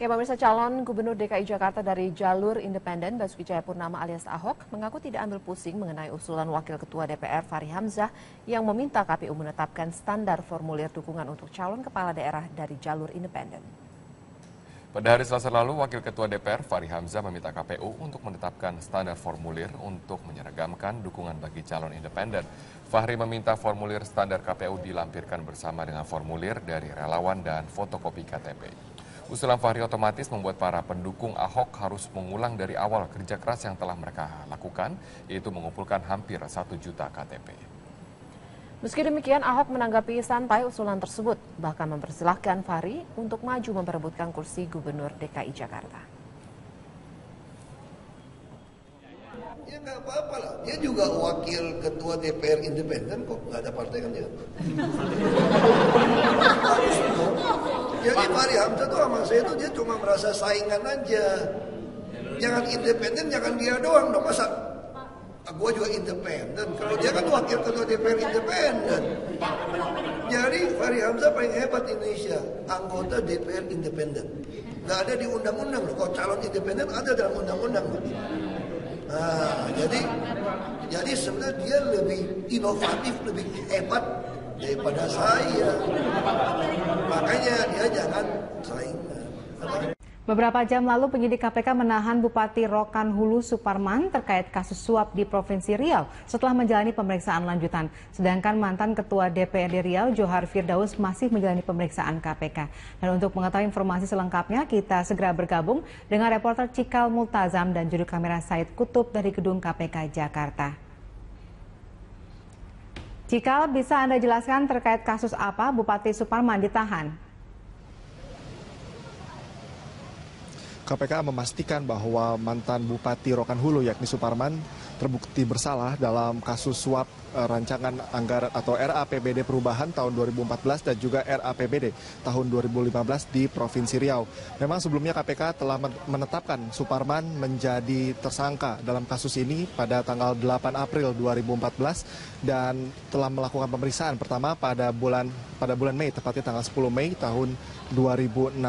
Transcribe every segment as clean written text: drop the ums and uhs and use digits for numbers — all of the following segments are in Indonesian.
Ya, pemirsa, calon Gubernur DKI Jakarta dari jalur independen Basuki Cahayapurnama alias Ahok mengaku tidak ambil pusing mengenai usulan Wakil Ketua DPR Fachri Hamzah yang meminta KPU menetapkan standar formulir dukungan untuk calon kepala daerah dari jalur independen. Pada hari Selasa lalu, Wakil Ketua DPR Fachri Hamzah meminta KPU untuk menetapkan standar formulir untuk menyeragamkan dukungan bagi calon independen. Fachri meminta formulir standar KPU dilampirkan bersama dengan formulir dari relawan dan fotokopi KTP. Usulan Fachri otomatis membuat para pendukung Ahok harus mengulang dari awal kerja keras yang telah mereka lakukan, yaitu mengumpulkan hampir 1 juta KTP. Meski demikian, Ahok menanggapi santai usulan tersebut, bahkan mempersilahkan Fachri untuk maju memperebutkan kursi Gubernur DKI Jakarta. Ya nggak apa-apa lah, dia juga wakil ketua DPR independen kok, nggak ada partai kan dia. Jadi Fachri Hamzah tuh sama saya tuh dia cuma merasa saingan aja. Jangan independen, jangan dia doang dong, masa gue juga independen. Kalau dia kan wakil ketua DPR independen. Jadi Fachri Hamzah paling hebat di Indonesia, anggota DPR independen. Nggak ada di undang-undang loh, kalau calon independen ada dalam undang-undang loh. Nah, jadi sebenarnya dia lebih inovatif, lebih hebat daripada saya. Makanya dia jangan saingan. Beberapa jam lalu penyidik KPK menahan Bupati Rokan Hulu Suparman terkait kasus suap di Provinsi Riau setelah menjalani pemeriksaan lanjutan. Sedangkan mantan Ketua DPRD Riau Johar Firdaus masih menjalani pemeriksaan KPK. Dan untuk mengetahui informasi selengkapnya, kita segera bergabung dengan reporter Cikal Multazam dan juru kamera Said Kutub dari Gedung KPK Jakarta. Cikal, bisa Anda jelaskan terkait kasus apa Bupati Suparman ditahan? KPK memastikan bahwa mantan Bupati Rokan Hulu yakni Suparman terbukti bersalah dalam kasus suap rancangan anggaran atau RAPBD perubahan tahun 2014 dan juga RAPBD tahun 2015 di Provinsi Riau. Memang sebelumnya KPK telah menetapkan Suparman menjadi tersangka dalam kasus ini pada tanggal 8 April 2014 dan telah melakukan pemeriksaan pertama pada bulan Mei, tepatnya tanggal 10 Mei tahun 2016.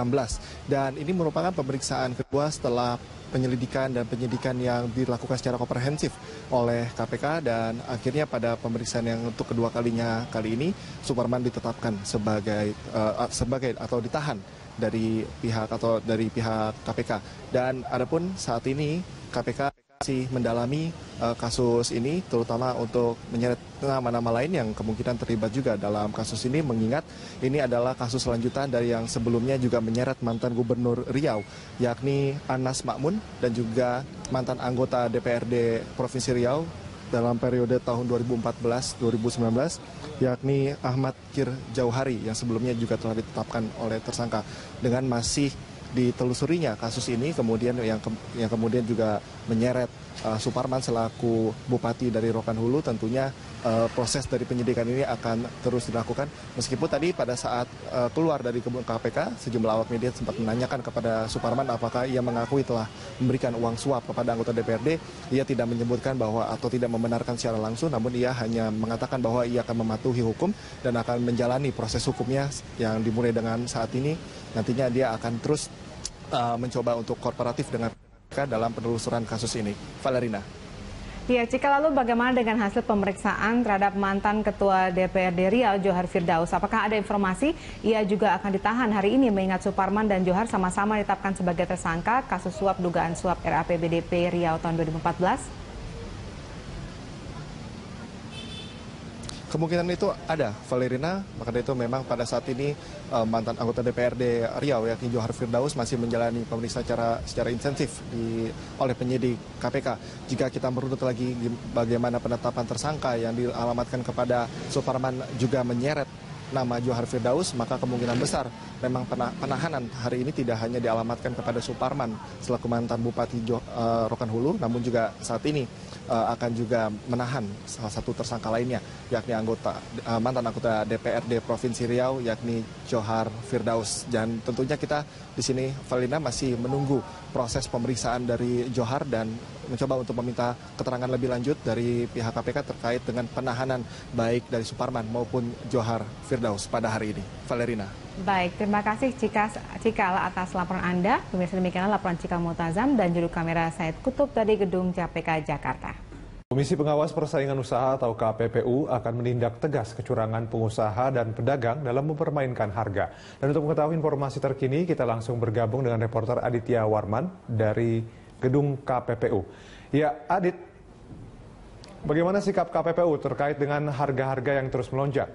Dan ini merupakan pemeriksaan kedua setelah penyelidikan dan penyidikan yang dilakukan secara komprehensif oleh KPK, dan akhirnya pada pemeriksaan yang untuk kedua kalinya kali ini Suparman ditetapkan sebagai atau ditahan dari pihak KPK. Dan adapun saat ini KPK masih mendalami kasus ini, terutama untuk menyeret nama-nama lain yang kemungkinan terlibat juga dalam kasus ini, mengingat ini adalah kasus lanjutan dari yang sebelumnya juga menyeret mantan Gubernur Riau, yakni Anas Makmun, dan juga mantan anggota DPRD Provinsi Riau dalam periode tahun 2014-2019, yakni Ahmad Kir Jauhari, yang sebelumnya juga telah ditetapkan oleh tersangka. Dengan masih ditelusurinya kasus ini, kemudian yang kemudian juga menyeret Suparman selaku Bupati dari Rokan Hulu, tentunya proses dari penyidikan ini akan terus dilakukan. Meskipun tadi pada saat keluar dari gedung KPK, sejumlah awak media sempat menanyakan kepada Suparman apakah ia mengakui telah memberikan uang suap kepada anggota DPRD. Ia tidak menyebutkan bahwa atau tidak membenarkan secara langsung, namun ia hanya mengatakan bahwa ia akan mematuhi hukum dan akan menjalani proses hukumnya yang dimulai dengan saat ini. Nantinya dia akan terus mencoba untuk kooperatif dengan dalam penelusuran kasus ini. Valerina. Ya, Cika, lalu bagaimana dengan hasil pemeriksaan terhadap mantan Ketua DPRD Riau Johar Firdaus? Apakah ada informasi ia juga akan ditahan hari ini, mengingat Suparman dan Johar sama-sama ditetapkan sebagai tersangka kasus dugaan suap RAPBDP Riau tahun 2014? Kemungkinan itu ada, Valerina. Maka itu memang pada saat ini mantan anggota DPRD Riau yakni Johar Firdaus masih menjalani pemeriksaan secara intensif oleh penyidik KPK. Jika kita merunut lagi bagaimana penetapan tersangka yang dialamatkan kepada Suparman juga menyeret nama Johar Firdaus, maka kemungkinan besar memang penahanan hari ini tidak hanya dialamatkan kepada Suparman selaku mantan Bupati Rokan Hulu, namun juga saat ini akan juga menahan salah satu tersangka lainnya, yakni mantan anggota DPRD Provinsi Riau, yakni Johar Firdaus. Dan tentunya kita di sini, Valina, masih menunggu proses pemeriksaan dari Johar dan mencoba untuk meminta keterangan lebih lanjut dari pihak KPK terkait dengan penahanan baik dari Suparman maupun Johar Firdaus pada hari ini. Valerina. Baik, terima kasih Cikal atas laporan Anda. Pemirsa, demikianlah laporan Cikal Multazam dan juru kamera Said Kutub dari Gedung KPK Jakarta. Komisi Pengawas Persaingan Usaha atau KPPU akan menindak tegas kecurangan pengusaha dan pedagang dalam mempermainkan harga. Dan untuk mengetahui informasi terkini, kita langsung bergabung dengan reporter Aditya Warman dari Gedung KPPU. Ya, Adit, bagaimana sikap KPPU terkait dengan harga-harga yang terus melonjak?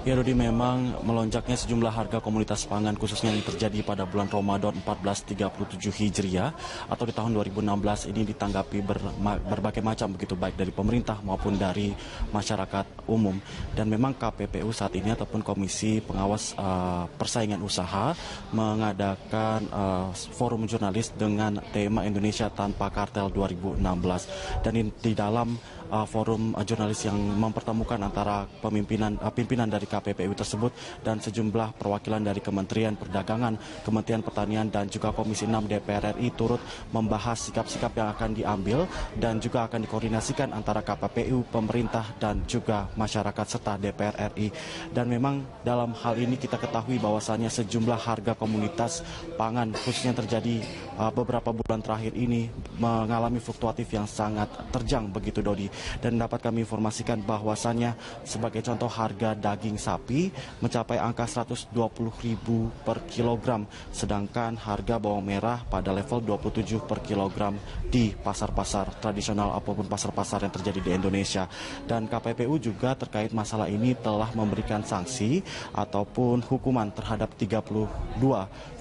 Ya Rudi, memang melonjaknya sejumlah harga komoditas pangan khususnya yang terjadi pada bulan Ramadan 1437 Hijriah atau di tahun 2016 ini ditanggapi berbagai macam begitu, baik dari pemerintah maupun dari masyarakat umum. Dan memang KPPU saat ini ataupun Komisi Pengawas Persaingan Usaha mengadakan forum jurnalis dengan tema Indonesia Tanpa Kartel 2016. Dan di dalam forum jurnalis yang mempertemukan antara pimpinan dari KPPU tersebut dan sejumlah perwakilan dari Kementerian Perdagangan, Kementerian Pertanian dan juga Komisi 6 DPR RI turut membahas sikap-sikap yang akan diambil dan juga akan dikoordinasikan antara KPPU, pemerintah dan juga masyarakat serta DPR RI. Dan memang dalam hal ini kita ketahui bahwasannya sejumlah harga komoditas pangan khususnya terjadi beberapa bulan terakhir ini mengalami fluktuatif yang sangat terjang begitu, Dodi. Dan dapat kami informasikan bahwasannya sebagai contoh harga daging sapi mencapai angka 120.000 per kilogram, sedangkan harga bawang merah pada level 27 per kilogram di pasar-pasar tradisional ataupun pasar-pasar yang terjadi di Indonesia. Dan KPPU juga terkait masalah ini telah memberikan sanksi ataupun hukuman terhadap 32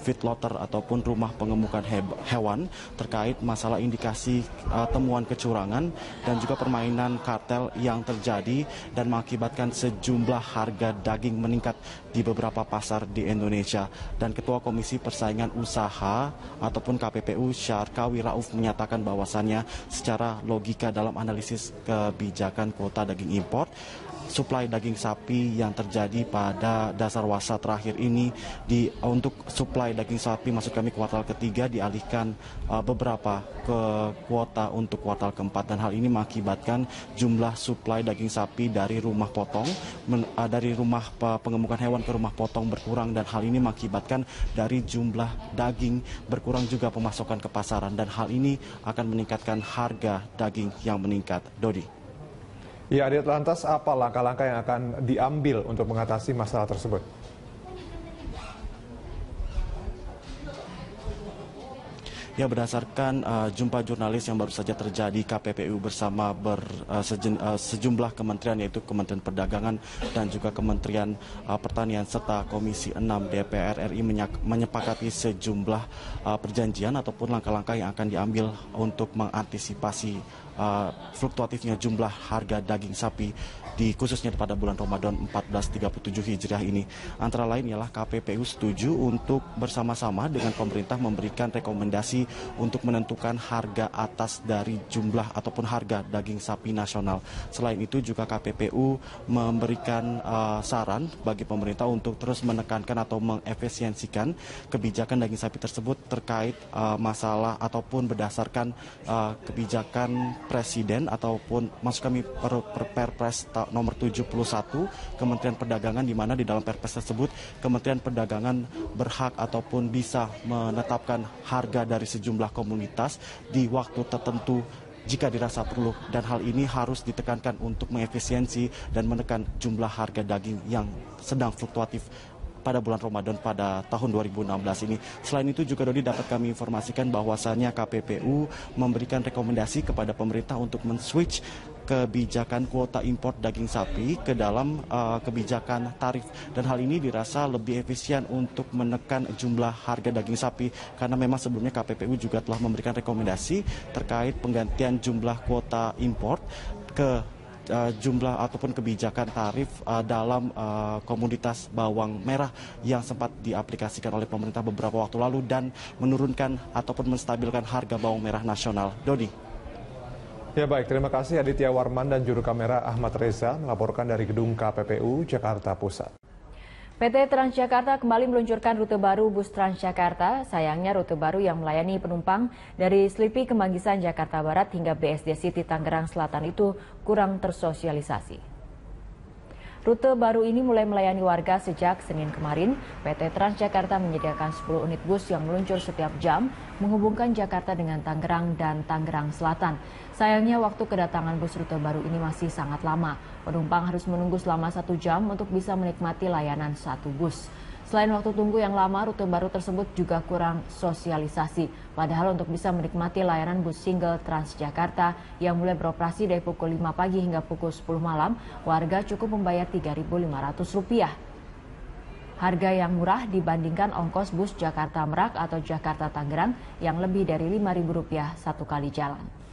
feedlotter ataupun rumah pengemukan hewan terkait masalah indikasi temuan kecurangan dan juga permainan kartel yang terjadi dan mengakibatkan sejumlah harga daging meningkat di beberapa pasar di Indonesia. Dan Ketua Komisi Persaingan Usaha ataupun KPPU Syarkawi Rauf menyatakan bahwasannya secara logika dalam analisis kebijakan kuota daging impor, suplai daging sapi yang terjadi pada dasar wasa terakhir ini untuk suplai daging sapi maksud kami kuartal ketiga dialihkan beberapa ke kuota untuk kuartal keempat, dan hal ini mengakibatkan jumlah suplai daging sapi dari rumah potong dari rumah pengemukan hewan ke rumah potong berkurang, dan hal ini mengakibatkan dari jumlah daging berkurang juga pemasokan ke pasaran, dan hal ini akan meningkatkan harga daging yang meningkat. Dodi. Ya, Adit, lantas apa langkah-langkah yang akan diambil untuk mengatasi masalah tersebut? Ya, berdasarkan jumpa jurnalis yang baru saja terjadi, KPPU bersama sejumlah kementerian yaitu Kementerian Perdagangan dan juga Kementerian Pertanian serta Komisi 6 DPR RI menyepakati sejumlah perjanjian ataupun langkah-langkah yang akan diambil untuk mengantisipasi fluktuatifnya jumlah harga daging sapi khususnya pada bulan Ramadan 1437 Hijriah ini. Antara lain ialah KPPU setuju untuk bersama-sama dengan pemerintah memberikan rekomendasi untuk menentukan harga atas dari jumlah ataupun harga daging sapi nasional. Selain itu juga KPPU memberikan saran bagi pemerintah untuk terus menekankan atau mengefisiensikan kebijakan daging sapi tersebut terkait masalah ataupun berdasarkan kebijakan Presiden ataupun maksud kami Perpres nomor 71 Kementerian Perdagangan, di mana di dalam Perpres tersebut Kementerian Perdagangan berhak ataupun bisa menetapkan harga dari sejumlah komoditas di waktu tertentu jika dirasa perlu, dan hal ini harus ditekankan untuk mengefisiensi dan menekan jumlah harga daging yang sedang fluktuatif pada bulan Ramadan pada tahun 2016 ini. Selain itu juga, Dodi, dapat kami informasikan bahwasannya KPPU memberikan rekomendasi kepada pemerintah untuk men-switch kebijakan kuota impor daging sapi ke dalam kebijakan tarif, dan hal ini dirasa lebih efisien untuk menekan jumlah harga daging sapi karena memang sebelumnya KPPU juga telah memberikan rekomendasi terkait penggantian jumlah kuota impor ke jumlah ataupun kebijakan tarif dalam komoditas bawang merah yang sempat diaplikasikan oleh pemerintah beberapa waktu lalu dan menurunkan ataupun menstabilkan harga bawang merah nasional. Dodi. Ya, baik, terima kasih Aditya Warman dan juru kamera Ahmad Reza melaporkan dari Gedung KPPU Jakarta Pusat. PT Transjakarta kembali meluncurkan rute baru bus Transjakarta. Sayangnya rute baru yang melayani penumpang dari Slipi Kemanggisan Jakarta Barat hingga BSD City Tangerang Selatan itu kurang tersosialisasi. Rute baru ini mulai melayani warga sejak Senin kemarin. PT Transjakarta menyediakan 10 unit bus yang meluncur setiap jam menghubungkan Jakarta dengan Tangerang dan Tangerang Selatan. Sayangnya waktu kedatangan bus rute baru ini masih sangat lama. Penumpang harus menunggu selama 1 jam untuk bisa menikmati layanan satu bus. Selain waktu tunggu yang lama, rute baru tersebut juga kurang sosialisasi. Padahal untuk bisa menikmati layanan bus single Transjakarta yang mulai beroperasi dari pukul 5 pagi hingga pukul 10 malam, warga cukup membayar Rp3.500. Harga yang murah dibandingkan ongkos bus Jakarta Merak atau Jakarta Tangerang yang lebih dari Rp5.000 satu kali jalan.